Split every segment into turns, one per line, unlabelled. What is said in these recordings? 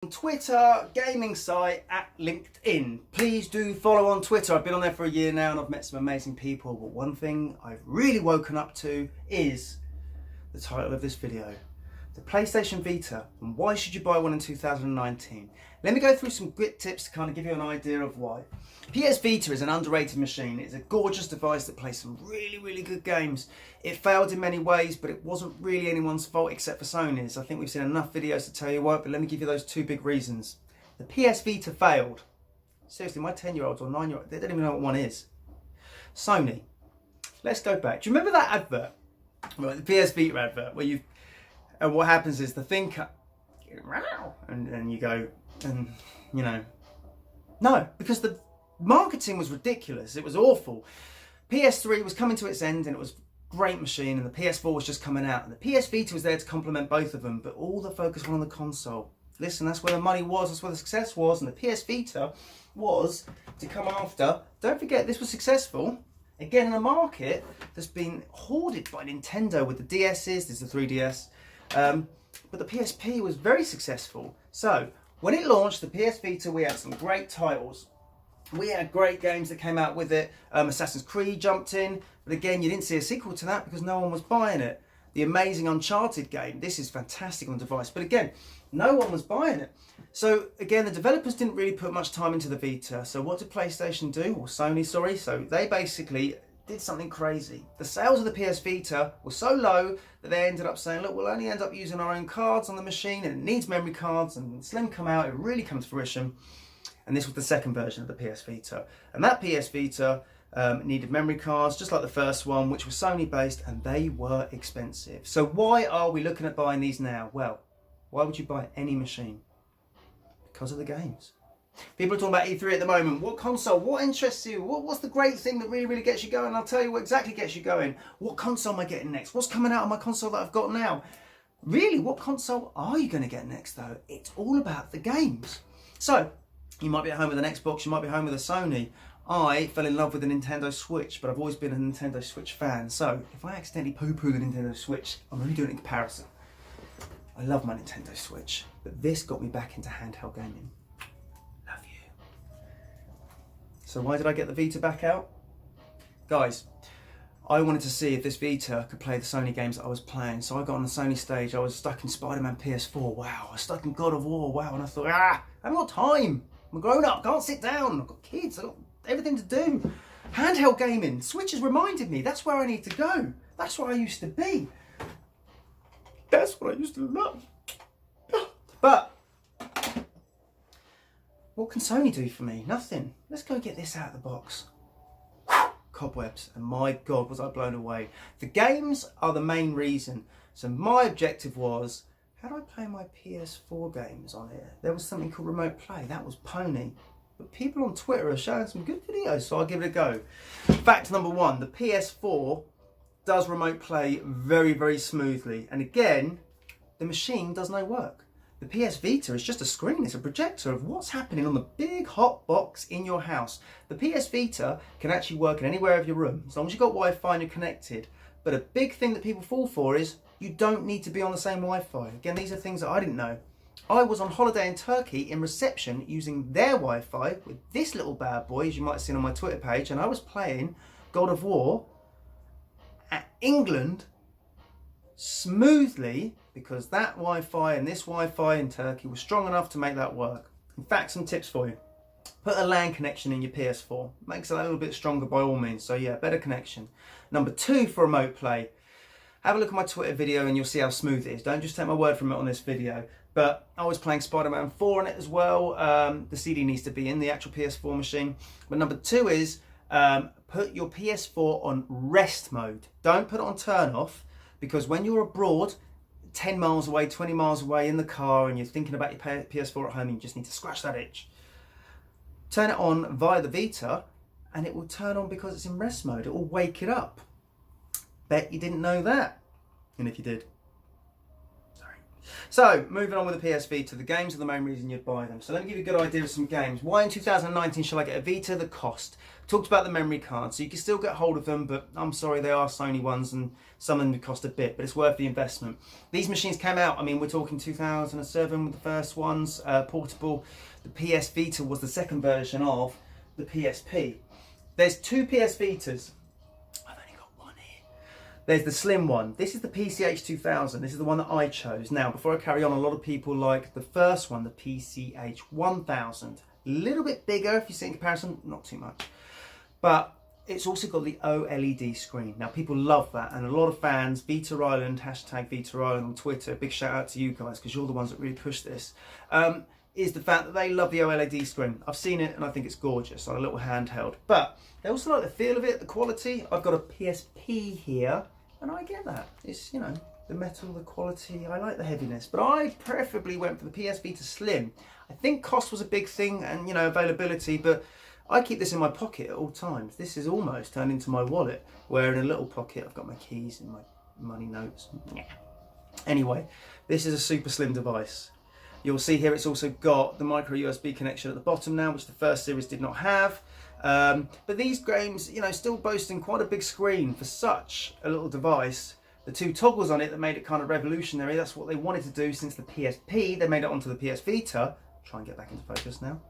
Twitter gaming site at LinkedIn. Please do follow on Twitter. I've been on there for a year now and I've met some amazing people, but one thing I've really woken up to is the title of this video: the PlayStation Vita and why should you buy one in 2019. Let me go through some quick tips to kind of give you an idea of why. PS Vita is an underrated machine. It's a gorgeous device that plays some really good games. It failed in many ways, but it wasn't really anyone's fault except for Sony's. I think we've seen enough videos to tell you why, but let me give you those two big reasons. The PS Vita failed. Seriously, my 10-year-olds or 9-year-olds, they don't even know what one is. Sony. Let's go back. Do you remember that advert? Well, the PS Vita advert, where you, and what happens is the thing and you go, and you know, no, because the marketing was ridiculous. It was awful. PS3 was coming to its end and it was a great machine, and the PS4 was just coming out, and the PS Vita was there to complement both of them, but all the focus was on the console. Listen, that's where the money was, that's where the success was, and the PS Vita was to come after. Don't forget, this was successful again in a market that's been hoarded by Nintendo with the DS's. There's the 3DS, but the PSP was very successful. So when it launched, the PS Vita, we had some great titles. We had great games that came out with it. Assassin's Creed jumped in, but again, you didn't see a sequel to that because no one was buying it. The amazing Uncharted game, this is fantastic on the device, but again, no one was buying it. So again, the developers didn't really put much time into the Vita. So what did PlayStation do, or Sony, sorry? So they basically did something crazy. The sales of the PS Vita were so low that they ended up saying, look, we'll only end up using our own cards on the machine, and it needs memory cards, and when Slim come out, it really comes to fruition. And this was the second version of the PS Vita. And that PS Vita needed memory cards, just like the first one, which was Sony based, and they were expensive. So why are we looking at buying these now? Well, why would you buy any machine? Because of the games. People are talking about E3 at the moment. What console? What interests you? What's the great thing that really gets you going? I'll tell you what exactly gets you going. What console am I getting next? What's coming out of my console that I've got now? Really, what console are you going to get next though? It's all about the games. So, you might be at home with an Xbox, you might be home with a Sony. I fell in love with the Nintendo Switch, but I've always been a Nintendo Switch fan. So, if I accidentally poo-poo the Nintendo Switch, I'm only doing it in comparison. I love my Nintendo Switch, but this got me back into handheld gaming. Love you. So why did I get the Vita back out? Guys, I wanted to see if this Vita could play the Sony games that I was playing. So I got on the Sony stage, I was stuck in Spider-Man PS4, wow. I was stuck in God of War, wow. And I thought, I haven't got time. I'm a grown up, can't sit down. I've got kids, I've got everything to do. Handheld gaming, Switch has reminded me, that's where I need to go. That's where I used to be. That's what I used to love. But what can Sony do for me? Nothing. Let's go get this out of the box. Cobwebs, and my God, was I blown away. The games are the main reason. So my objective was, how do I play my PS4 games on here? There was something called Remote Play. That was pony. But people on Twitter are showing some good videos, so I'll give it a go. Fact number one, the PS4 does Remote Play very smoothly. And again, the machine does no work. The PS Vita is just a screen, it's a projector of what's happening on the big hot box in your house. The PS Vita can actually work in anywhere of your room, as long as you've got Wi-Fi and you're connected. But a big thing that people fall for is, you don't need to be on the same Wi-Fi. Again, these are things that I didn't know. I was on holiday in Turkey in reception using their Wi-Fi with this little bad boy, as you might have seen on my Twitter page, and I was playing God of War at England smoothly because that Wi-Fi and this Wi-Fi in Turkey was strong enough to make that work. In fact, some tips for you. Put a LAN connection in your PS4. Makes it a little bit stronger by all means. So yeah, better connection. Number two for Remote Play. Have a look at my Twitter video and you'll see how smooth it is. Don't just take my word from it on this video. But I was playing Spider-Man 4 on it as well. The CD needs to be in the actual PS4 machine. But number two is, put your PS4 on rest mode. Don't put it on turn off, because when you're abroad, 10 miles away, 20 miles away in the car, and you're thinking about your PS4 at home, and you just need to scratch that itch. Turn it on via the Vita, and it will turn on because it's in rest mode. It will wake it up. Bet you didn't know that. And if you did, sorry. So, moving on with the PS Vita, the games are the main reason you'd buy them. So let me give you a good idea of some games. Why in 2019 shall I get a Vita? The cost. Talked about the memory card, so you can still get hold of them, but I'm sorry, they are Sony ones and some of them cost a bit, but it's worth the investment. These machines came out, I mean, we're talking 2007 with the first ones, portable. The PS Vita was the second version of the PSP. There's two PS Vitas. There's the slim one. This is the PCH 2000. This is the one that I chose. Now, before I carry on, a lot of people like the first one, the PCH 1000. A little bit bigger if you see in comparison, not too much. But it's also got the OLED screen. Now, people love that, and a lot of fans, Vita Island, hashtag Vita Island on Twitter, big shout out to you guys, because you're the ones that really push this, is the fact that they love the OLED screen. I've seen it, and I think it's gorgeous on a little handheld. But they also like the feel of it, the quality. I've got a PSP here, and I get that. It's, you know, the metal, the quality, I like the heaviness. But I preferably went for the PS Vita Slim. I think cost was a big thing and, you know, availability, but I keep this in my pocket at all times. This is almost turned into my wallet, where in a little pocket I've got my keys and my money notes. Anyway, this is a super slim device. You'll see here it's also got the micro USB connection at the bottom now, which the first series did not have. But these games, you know, still boasting quite a big screen for such a little device. The two toggles on it that made it kind of revolutionary. That's what they wanted to do since the PSP. They made it onto the PS Vita. Try and get back into focus now.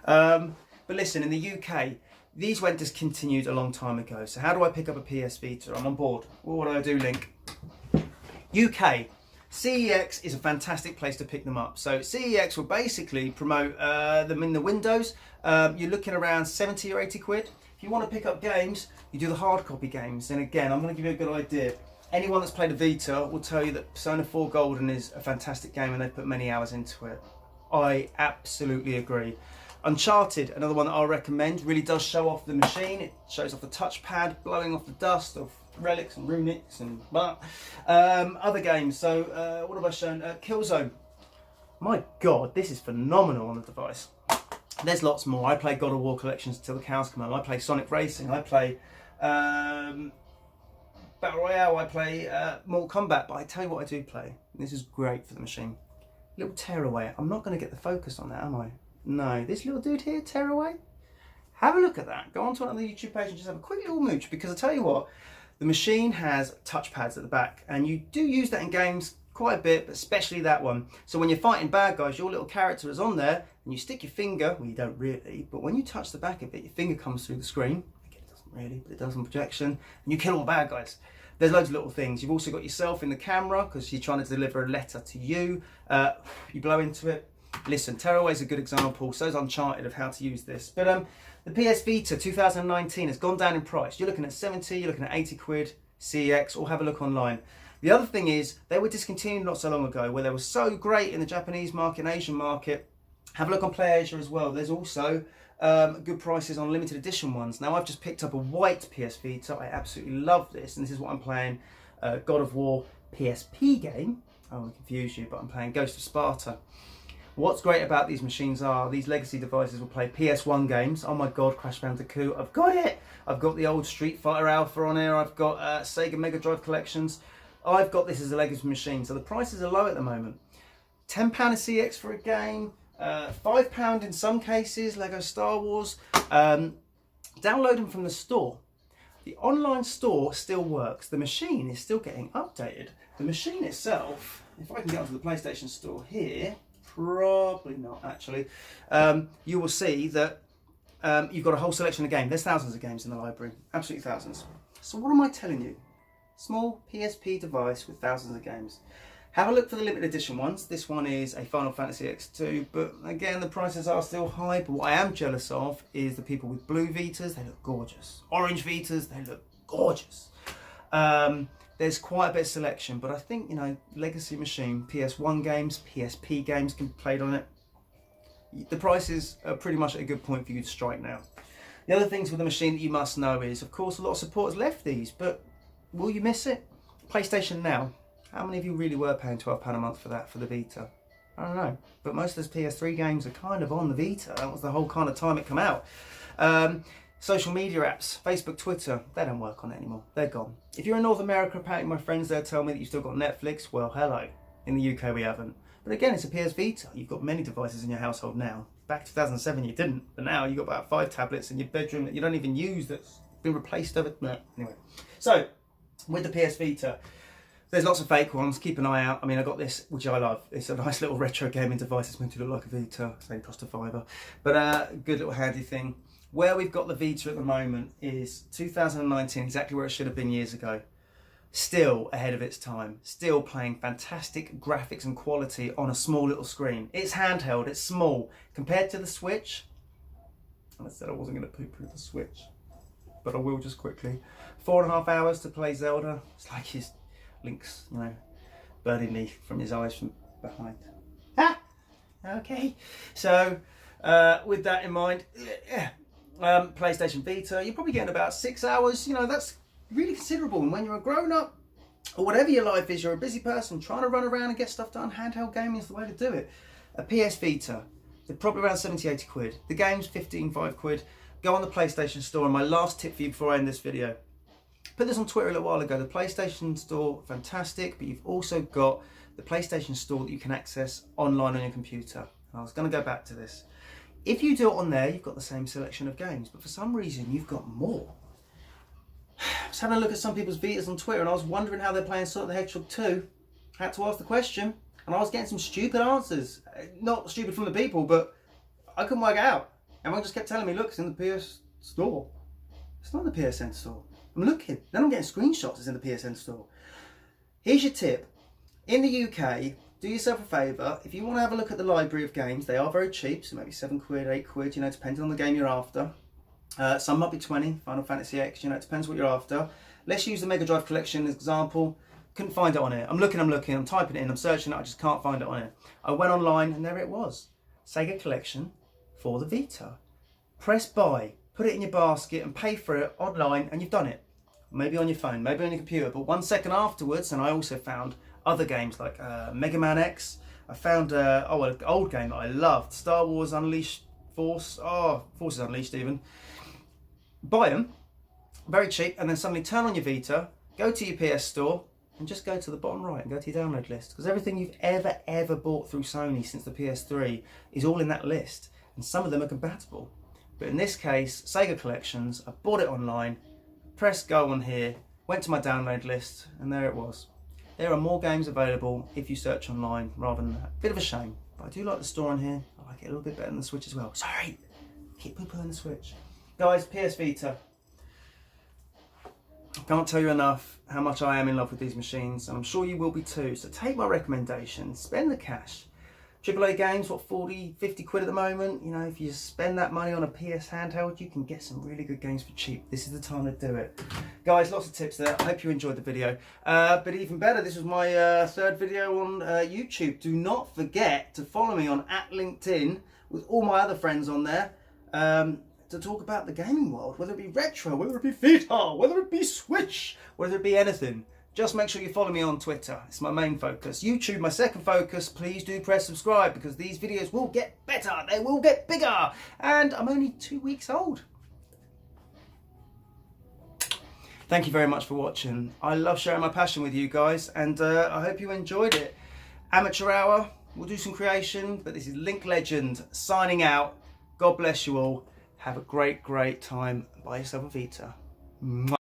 But listen, in the UK, these went discontinued a long time ago. So how do I pick up a PS Vita? I'm on board. What do I do, Link? UK. CEX is a fantastic place to pick them up. So CEX will basically promote them in the windows. You're looking around 70 or 80 quid. If you want to pick up games, you do the hard copy games. And again, I'm going to give you a good idea. Anyone that's played a Vita will tell you that Persona 4 Golden is a fantastic game and they've put many hours into it. I absolutely agree. Uncharted, another one that I'll recommend, really does show off the machine. It shows off the touchpad, blowing off the dust of relics and runics and other games. So what have I shown? Killzone. My God, this is phenomenal on the device. There's lots more. I play God of War collections until the cows come home. I play Sonic Racing. I play Battle Royale. I play Mortal Kombat. But I tell you what I do play. This is great for the machine. Little tearaway. I'm not going to get the focus on that, am I? No. This little dude here, tearaway. Have a look at that. Go onto another YouTube page and just have a quick little mooch, because I tell you what, the machine has touchpads at the back, and you do use that in games quite a bit, but especially that one. So when you're fighting bad guys, your little character is on there, and you stick your finger, well, you don't really, but when you touch the back of it, your finger comes through the screen. Again, it doesn't really, but it does on projection, and you kill all the bad guys. There's loads of little things. You've also got yourself in the camera, because you're trying to deliver a letter to you. You blow into it. Listen, Tearaway is a good example. So is Uncharted of how to use this. But the PS Vita 2019 has gone down in price. You're looking at 70, you're looking at 80 quid, CEX, or have a look online. The other thing is, they were discontinued not so long ago, where they were so great in the Japanese market and Asian market. Have a look on PlayAsia as well. There's also good prices on limited edition ones. Now, I've just picked up a white PS Vita. I absolutely love this, and this is what I'm playing. God of War PSP game. I won't confuse you, but I'm playing Ghost of Sparta. What's great about these machines are these legacy devices will play PS1 games. Oh my God, Crash Bandicoot, I've got it! I've got the old Street Fighter Alpha on here, I've got Sega Mega Drive collections. I've got this as a legacy machine, so the prices are low at the moment. £10 a CX for a game, £5 in some cases, Lego Star Wars. Download them from the store. The online store still works, the machine is still getting updated. The machine itself, if I can get onto the PlayStation store here, probably not actually, you will see that you've got a whole selection of games. There's thousands of games in the library, absolutely thousands. So what am I telling you? Small PSP device with thousands of games. Have a look for the limited edition ones. This one is a Final Fantasy X2, but again, the prices are still high. But what I am jealous of is the people with blue Vitas. They look gorgeous. Orange Vitas, they look gorgeous. There's quite a bit of selection, but I think, you know, legacy machine, PS1 games, PSP games can be played on it. The prices are pretty much at a good point for you to strike now. The other things with the machine that you must know is, of course, a lot of support has left these, but will you miss it? PlayStation Now. How many of you really were paying £12 a month for that, for the Vita? I don't know, but most of those PS3 games are kind of on the Vita. That was the whole kind of time it came out. Social media apps, Facebook, Twitter, they don't work on it anymore. They're gone. If you're in North America, apparently my friends there tell me that you've still got Netflix. Well, hello. In the UK we haven't. But again, it's a PS Vita. You've got many devices in your household now. Back 2007 you didn't, but now you've got about 5 tablets in your bedroom that you don't even use that's been replaced over. No. Anyway, so with the PS Vita, there's lots of fake ones. Keep an eye out. I mean, I got this, which I love. It's a nice little retro gaming device. It's meant to look like a Vita. It's only cost a £5, but good little handy thing. Where we've got the Vita at the moment is 2019, exactly where it should have been years ago. Still ahead of its time, still playing fantastic graphics and quality on a small little screen. It's handheld, it's small. Compared to the Switch, and I said I wasn't going to poo-poo the Switch, but I will just quickly. 4.5 hours to play Zelda. It's like his Link's, you know, burning me from his eyes from behind. Ah! Okay. So, with that in mind, PlayStation Vita, you're probably getting about 6 hours. You know, that's really considerable. And when you're a grown-up, or whatever your life is, you're a busy person trying to run around and get stuff done, handheld gaming is the way to do it. A PS Vita, they're probably around 70, 80 quid. The game's 15, 5 quid. Go on the PlayStation Store, and my last tip for you before I end this video. Put this on Twitter a little while ago. The PlayStation Store, fantastic, but you've also got the PlayStation Store that you can access online on your computer. I was going to go back to this. If you do it on there, you've got the same selection of games, but for some reason you've got more. I was having a look at some people's Vitas on Twitter and I was wondering how they're playing Sonic the Hedgehog 2. I had to ask the question and I was getting some stupid answers. Not stupid from the people, but I couldn't work it out. Everyone just kept telling me, look, it's in the PS Store. It's not in the PSN Store. I'm looking. Then I'm getting screenshots, it's in the PSN Store. Here's your tip. In the UK, do yourself a favour. If you want to have a look at the library of games, they are very cheap, so maybe 7 quid, 8 quid, you know, depending on the game you're after. Some might be 20, Final Fantasy X, you know, it depends what you're after. Let's use the Mega Drive collection as an example. Couldn't find it on here. I'm looking, I'm typing it in, I'm searching it, I just can't find it on here. I went online and there it was. Sega collection for the Vita. Press buy, put it in your basket and pay for it online and you've done it. Maybe on your phone, maybe on your computer, but 1 second afterwards, and I also found other games like Mega Man X. I found an old game that I loved, Star Wars Unleashed Force, Forces Unleashed even. Buy them, very cheap, and then suddenly turn on your Vita, go to your PS Store, and just go to the bottom right and go to your download list. Because everything you've ever bought through Sony since the PS3 is all in that list, and some of them are compatible. But in this case, Sega Collections, I bought it online, pressed go on here, went to my download list, and there it was. There are more games available if you search online rather than that. Bit of a shame, but I do like the store on here. I like it a little bit better than the Switch as well. Sorry, keep poo-pooing the Switch. Guys, PS Vita. I can't tell you enough how much I am in love with these machines, and I'm sure you will be too. So take my recommendation, spend the cash. AAA games, what, 40, 50 quid at the moment? You know, if you spend that money on a PS handheld, you can get some really good games for cheap. This is the time to do it. Guys, lots of tips there. I hope you enjoyed the video. But even better, this was my third video on YouTube. Do not forget to follow me on @LinkedIn with all my other friends on there to talk about the gaming world, whether it be retro, whether it be Vita, whether it be Switch, whether it be anything. Just make sure you follow me on Twitter. It's my main focus. YouTube, my second focus. Please do press subscribe because these videos will get better. They will get bigger. And I'm only 2 weeks old. Thank you very much for watching. I love sharing my passion with you guys, and I hope you enjoyed it. Amateur hour. We'll do some creation, but this is Link Legend signing out. God bless you all. Have a great time. Buy yourself a Vita. Mwah.